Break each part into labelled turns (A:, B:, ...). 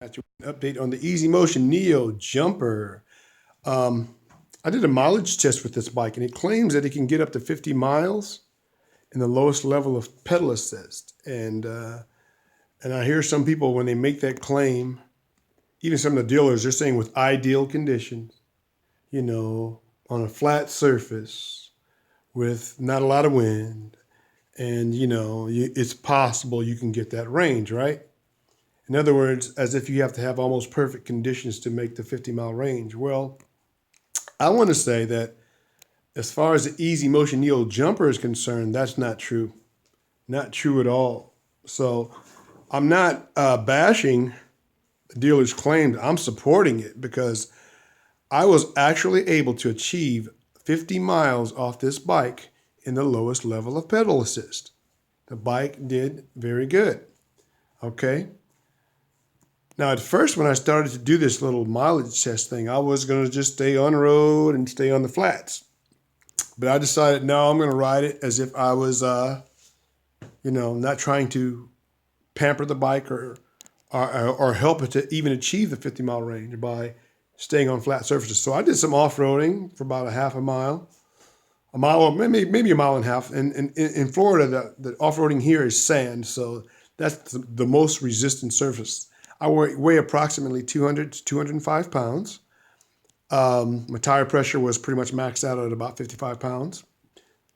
A: Update on the Easy Motion Neo Jumper. I did a mileage test with this bike, and it claims that it can get up to 50 miles in the lowest level of pedal assist. And I hear some people when they make that claim, even some of the dealers, they're saying with ideal conditions, on a flat surface with not a lot of wind, and it's possible you can get that range, right? In other words, as if you have to have almost perfect conditions to make the 50-mile range. Well, I want to say that as far as the Easy Motion Neo Jumper is concerned, that's not true. Not true at all. So I'm not bashing the dealer's claims. I'm supporting it because I was actually able to achieve 50 miles off this bike in the lowest level of pedal assist. The bike did very good. Okay. Now, at first, when I started to do this little mileage test thing, I was going to just stay on the road and stay on the flats. But I decided, no, I'm going to ride it as if I was, not trying to pamper the bike or help it to even achieve the 50-mile range by staying on flat surfaces. So I did some off-roading for about a half a mile, or maybe a mile and a half. And in Florida, the off-roading here is sand, so that's the most resistant surface. I weigh approximately 200 to 205 pounds. My tire pressure was pretty much maxed out at about 55 pounds.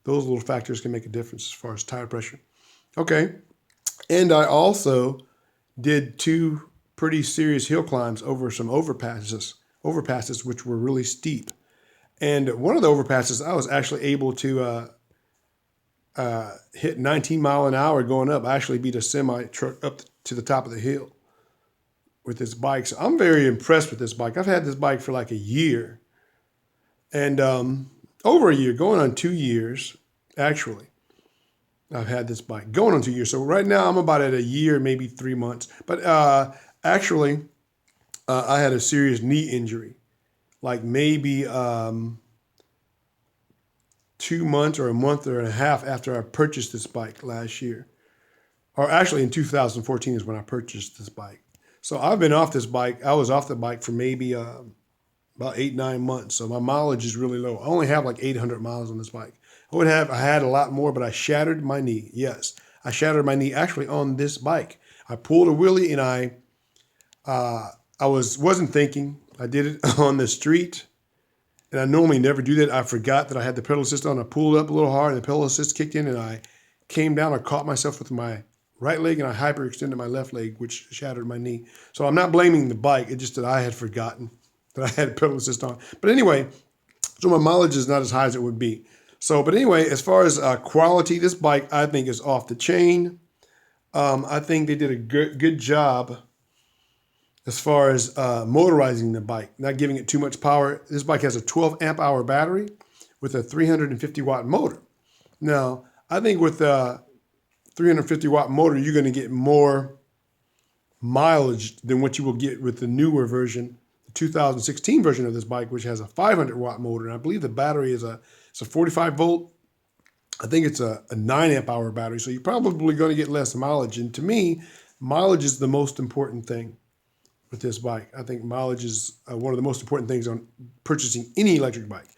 A: Those little factors can make a difference as far as tire pressure. Okay. And I also did 2 pretty serious hill climbs over some overpasses which were really steep. And one of the overpasses, I was actually able to hit 19 mile an hour going up. I actually beat a semi truck up to the top of the hill with this bike. So I'm very impressed with this bike. I've had this bike for like a year, and over a year, going on 2 years, actually. I've had this bike going on 2 years. So right now I'm about at a year, maybe 3 months. But actually, I had a serious knee injury, like maybe 2 months or a month or a half after I purchased this bike last year. Or actually in 2014 is when I purchased this bike. So I've been off this bike. I was off the bike for maybe about 8-9 months. So my mileage is really low. I only have like 800 miles on this bike. I had a lot more, but I shattered my knee. Yes, I shattered my knee actually on this bike. I pulled a wheelie and I wasn't thinking. I did it on the street, and I normally never do that. I forgot that I had the pedal assist on. I pulled up a little hard, and the pedal assist kicked in, and I came down. I caught myself with my right leg, and I hyperextended my left leg, which shattered my knee. So I'm not blaming the bike. It's just that I had forgotten that I had pedal assist on. But anyway, so my mileage is not as high as it would be. So, but anyway, as far as quality, this bike I think is off the chain. I think they did a good job as far as motorizing the bike, not giving it too much power. This bike has a 12 amp hour battery with a 350 watt motor. Now, I think with 350 watt motor, you're going to get more mileage than what you will get with the newer version, the 2016 version of this bike, which has a 500 watt motor. And I believe the battery is a 45 volt. I think it's a 9 amp hour battery. So you're probably going to get less mileage. And to me, mileage is the most important thing with this bike. I think mileage is one of the most important things on purchasing any electric bike.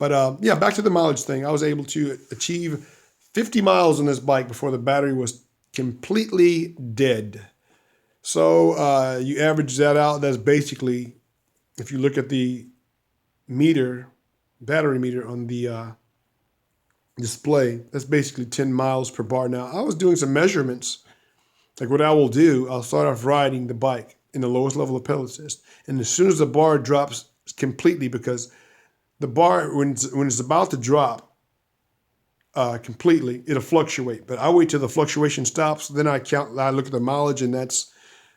A: But yeah, back to the mileage thing. I was able to achieve 50 miles on this bike before the battery was completely dead. So you average that out. That's basically, if you look at the battery meter on the display, that's basically 10 miles per bar. Now, I was doing some measurements. Like what I will do, I'll start off riding the bike in the lowest level of pedal assist. And as soon as the bar drops completely, because the bar, when it's about to drop, completely, it'll fluctuate. But I wait till the fluctuation stops, then I look at the mileage, and that's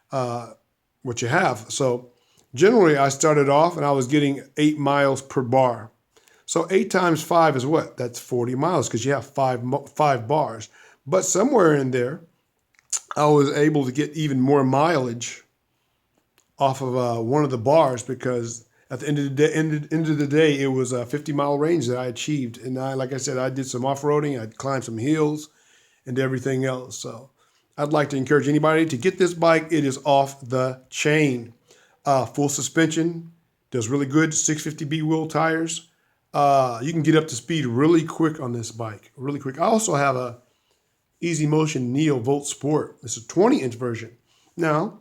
A: what you have. So generally, I started off and I was getting 8 miles per bar. So 8 times 5 is what? That's 40 miles because you have five bars. But somewhere in there, I was able to get even more mileage off of one of the bars because at the end of the day, it was a 50-mile range that I achieved. And like I said, I did some off-roading. I climbed some hills and everything else. So I'd like to encourage anybody to get this bike. It is off the chain. Full suspension, does really good, 650B wheel tires. You can get up to speed really quick on this bike, really quick. I also have a Easy Motion NeoVolt Sport. It's a 20-inch version. Now,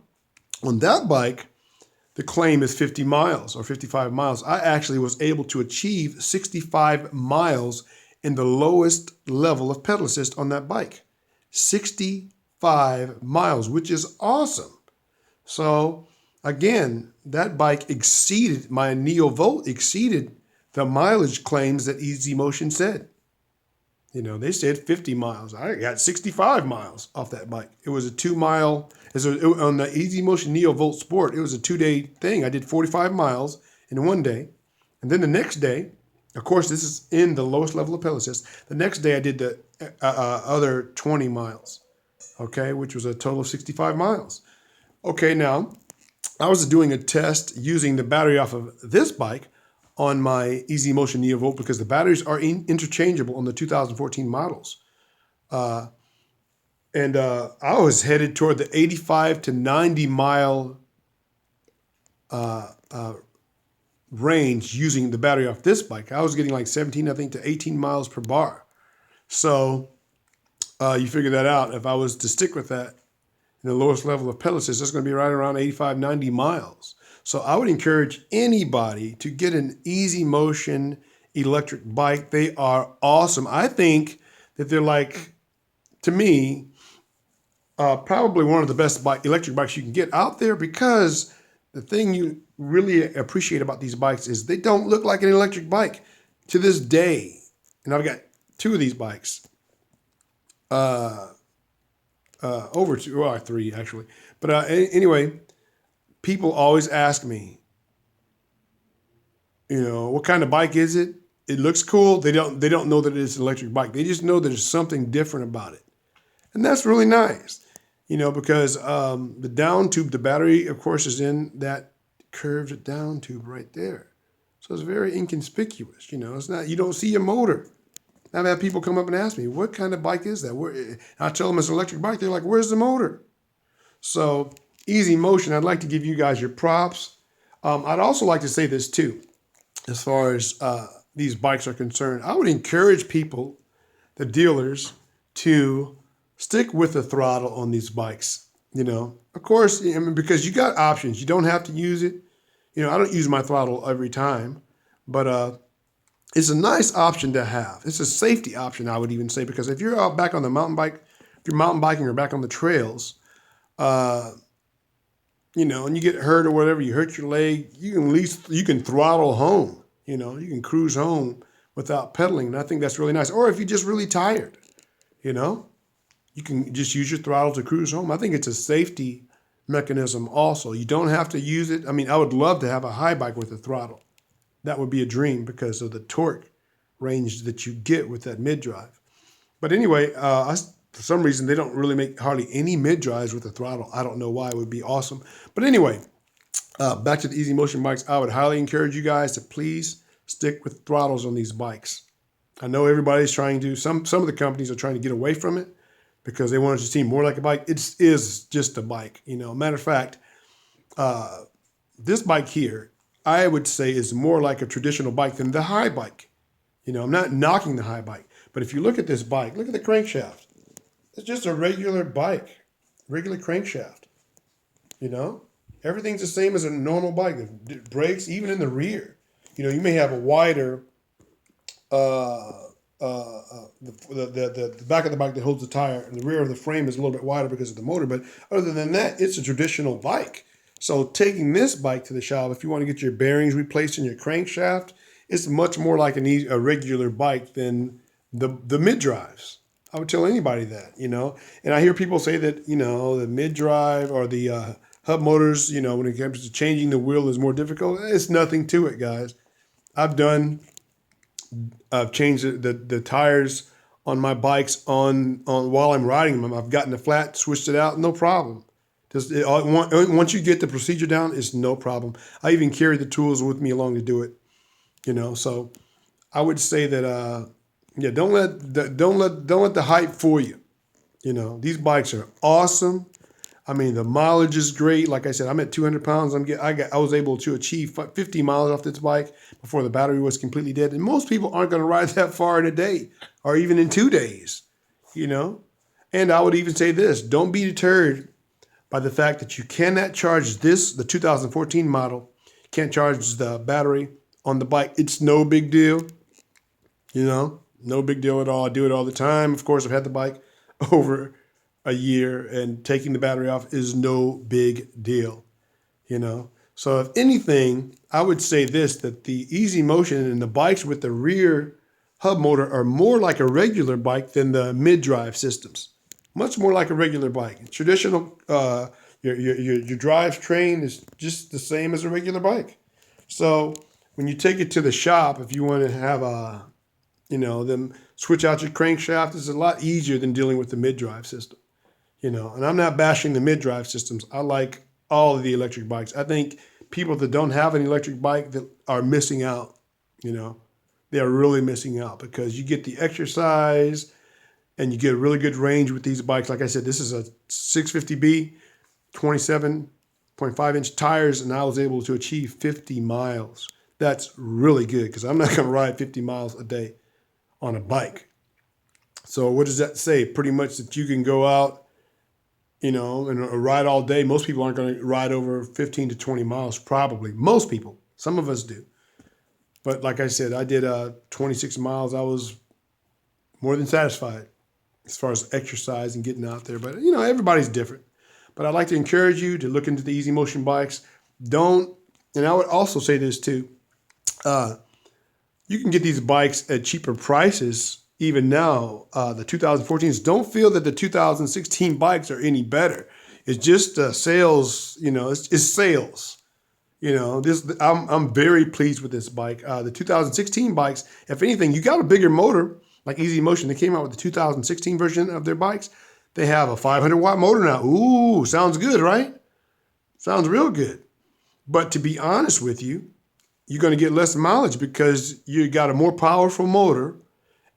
A: on that bike, the claim is 50 miles or 55 miles. I actually was able to achieve 65 miles in the lowest level of pedal assist on that bike. 65 miles, which is awesome. So again, that bike exceeded, my NeoVolt exceeded the mileage claims that Easy Motion said. You know, they said 50 miles. I got 65 miles off that bike. It was a 2 mile, on the Easy Motion NeoVolt Sport, it was a 2-day thing. I did 45 miles in one day. And then the next day, of course, this is in the lowest level of pedal assist. The next day I did the other 20 miles, okay, which was a total of 65 miles. Okay, now, I was doing a test using the battery off of this bike on my Easy Motion NeoVolt because the batteries are interchangeable on the 2014 models. I was headed toward the 85 to 90 mile range using the battery off this bike. I was getting like 17, I think, to 18 miles per bar. So you figure that out. If I was to stick with that in the lowest level of pedal assist, that's going to be right around 85, 90 miles. So I would encourage anybody to get an Easy Motion electric bike. They are awesome. I think that they're like, to me, probably one of the best electric bikes you can get out there, because the thing you really appreciate about these bikes is they don't look like an electric bike to this day. And I've got two of these bikes, over two, well, three actually. But anyway, people always ask me, you know, what kind of bike is it? It looks cool. They don't know that it's an electric bike. They just know there's something different about it. And that's really nice, you know, because the down tube, the battery, of course, is in that curved down tube right there. So it's very inconspicuous, you know. It's not, you don't see a motor. I've had people come up and ask me, what kind of bike is that? I tell them it's an electric bike. They're like, where's the motor? So Easy Motion, I'd like to give you guys your props. I'd also like to say this too, as far as these bikes are concerned. I would encourage people, the dealers, to stick with the throttle on these bikes. You know, of course, I mean, because you got options. You don't have to use it. You know, I don't use my throttle every time, but it's a nice option to have. It's a safety option, I would even say, because if you're out back on the mountain bike, if you're mountain biking or back on the trails, you know, and you get hurt or whatever, you hurt your leg, you can throttle home. You know, you can cruise home without pedaling, and I think that's really nice. Or if you're just really tired, you know, you can just use your throttle to cruise home. I think it's a safety mechanism also. You don't have to use it. I mean, I would love to have a high bike with a throttle. That would be a dream because of the torque range that you get with that mid-drive. But anyway, for some reason, they don't really make hardly any mid-drives with a throttle. I don't know why. It would be awesome. But anyway, back to the Easy Motion bikes. I would highly encourage you guys to please stick with throttles on these bikes. I know everybody's trying to, some of the companies are trying to get away from it because they want it to seem more like a bike. It is just a bike. You know, matter of fact, this bike here, I would say, is more like a traditional bike than the high bike. You know, I'm not knocking the high bike, but if you look at this bike, look at the crankshaft. It's just a regular bike, regular crankshaft. You know, everything's the same as a normal bike. The brakes, even in the rear. You know, you may have a wider, the back of the bike that holds the tire, and the rear of the frame is a little bit wider because of the motor. But other than that, it's a traditional bike. So taking this bike to the shop, if you want to get your bearings replaced in your crankshaft, it's much more like a regular bike than the mid-drives. I would tell anybody that, you know. And I hear people say that, you know, the mid-drive or the hub motors, you know, when it comes to changing the wheel is more difficult. It's nothing to it, guys. I've changed the tires on my bikes on while I'm riding them. I've gotten the flat, switched it out, no problem. Once you get the procedure down, it's no problem. I even carry the tools with me along to do it, you know. So I would say that, yeah, don't let the hype fool you. You know, these bikes are awesome. I mean, the mileage is great. Like I said, I'm at 200 pounds. I was able to achieve 50 miles off this bike before the battery was completely dead. And most people aren't going to ride that far in a day or even in 2 days, you know. And I would even say this, don't be deterred by the fact that you cannot charge this, the 2014 model, can't charge the battery on the bike. It's no big deal, you know, no big deal at all. I do it all the time. Of course, I've had the bike over a year, and taking the battery off is no big deal, you know. So if anything, I would say this, that the Easy Motion and the bikes with the rear hub motor are more like a regular bike than the mid-drive systems. Much more like a regular bike. Traditional, your drive train is just the same as a regular bike. So when you take it to the shop, if you want to have a, you know, them switch out your crankshaft, it's a lot easier than dealing with the mid-drive system. You know, and I'm not bashing the mid-drive systems. I like all of the electric bikes. I think people that don't have an electric bike that are missing out, you know, they are really missing out because you get the exercise and you get a really good range with these bikes. Like I said, this is a 650B, 27.5-inch tires, and I was able to achieve 50 miles. That's really good because I'm not going to ride 50 miles a day on a bike. So what does that say? Pretty much that you can go out, you know, and ride all day. Most people aren't going to ride over 15 to 20 miles, probably. Most people. Some of us do. But like I said, I did 26 miles. I was more than satisfied as far as exercise and getting out there. But, you know, everybody's different. But I'd like to encourage you to look into the Easy Motion bikes. Don't, and I would also say this too, you can get these bikes at cheaper prices even now. The 2014s, don't feel that the 2016 bikes are any better. It's just sales, you know, it's sales. You know, I'm very pleased with this bike. The 2016 bikes, if anything, you got a bigger motor, like Easy Motion. They came out with the 2016 version of their bikes. They have a 500-watt motor now. Ooh, sounds good, right? Sounds real good. But to be honest with you, you're going to get less mileage because you got a more powerful motor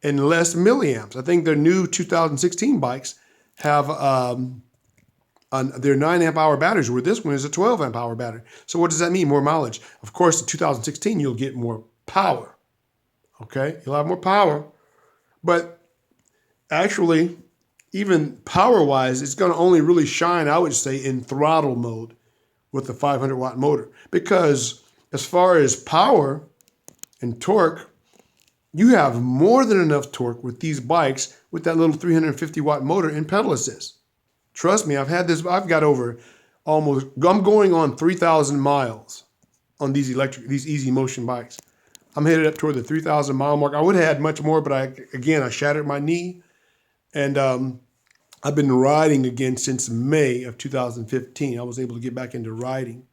A: and less milliamps. I think their new 2016 bikes have their 9-amp-hour batteries, where this one is a 12-amp-hour battery. So what does that mean? More mileage. Of course, in 2016, you'll get more power. Okay? You'll have more power. But actually, even power-wise, it's going to only really shine, I would say, in throttle mode with the 500-watt motor. Because as far as power and torque, you have more than enough torque with these bikes with that little 350-watt motor and pedal assist. Trust me, I've got over almost, I'm going on 3,000 miles on these Easy Motion bikes. I'm headed up toward the 3,000 mile mark. I would have had much more, but I shattered my knee. And I've been riding again since May of 2015. I was able to get back into riding.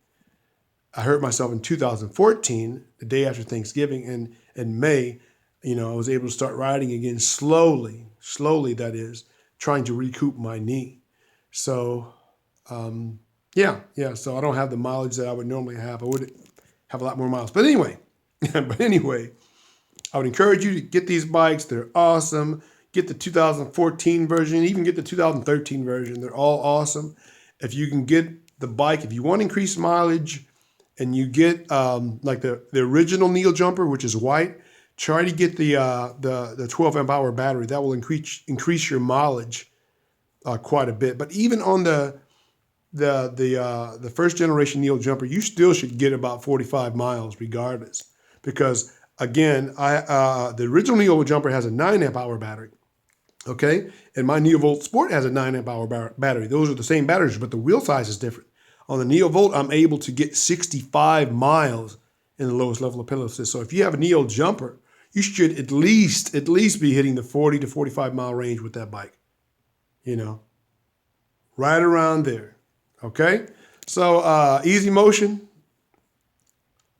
A: I hurt myself in 2014, the day after Thanksgiving, and in May, you know, I was able to start riding again slowly, that is, trying to recoup my knee. So, yeah. So I don't have the mileage that I would normally have. I would have a lot more miles. But anyway, I would encourage you to get these bikes. They're awesome. Get the 2014 version, even get the 2013 version. They're all awesome. If you can get the bike, if you want increased mileage, and you get like the original Neo Jumper, which is white, try to get the 12-amp-hour battery. That will increase your mileage quite a bit. But even on the first generation Neo Jumper, you still should get about 45 miles regardless. Because again, the original Neo Jumper has a 9-amp-hour battery. Okay, and my NeoVolt Sport has a 9-amp-hour battery. Those are the same batteries, but the wheel size is different. On the NeoVolt, I'm able to get 65 miles in the lowest level of pedal assist. So if you have a Neo Jumper, you should at least be hitting the 40 to 45 mile range with that bike. You know, right around there. Okay, so Easy Motion,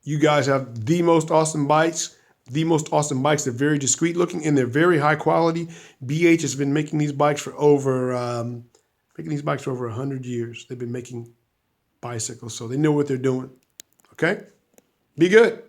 A: you guys have the most awesome bikes. They're very discreet looking and they're very high quality. BH has been making these bikes for over 100 years. They've been making bicycles, so they know what they're doing. Okay? Be good.